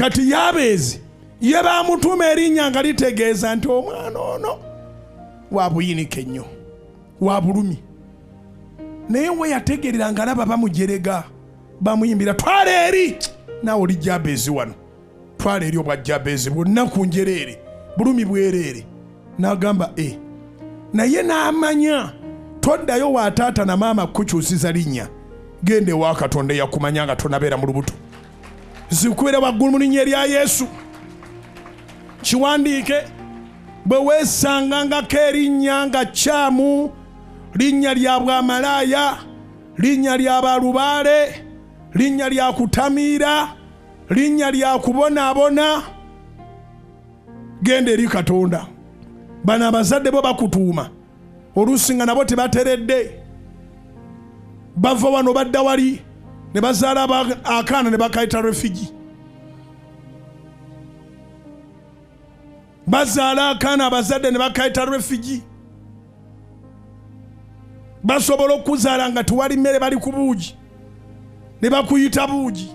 kati Yabezi ye bamutuma erinnya nga litegeeza nti omwana ono wa buyinike ennyo wa bulumi. Naye we yategerera nga laba bamujerega bamuyimbira twala eri naawe oli Jabezi wano twala eri obwa Jabezi bwonna ku njereere bulumi bwereere. N'agamba naye n'amanya toddayo wa taata na maama kukyusiza linnya, genda ewa Katonda eyakumanya nga tonabeera mu lubuto. Zikubeera waggulu mu linnya erya Yesu. Kiwandiike bwe weesangangako erinnya nga kyamu, linnya lya bwamalaaya, linnya lya balubaale, linnya lya kutamiira, linnya lya kubonaabona, genda eri Katonda. Bano abazadde bo bakutuuma oluusi nga nabo tebateredde, bava wano badda wali ne bazaala akaana ne bakayita refugee. Bazaala akaana abazadde ne bakayita refugee. Basobola okuzaala nga tewali mmere bali ku buugi ne bakuyita buugi.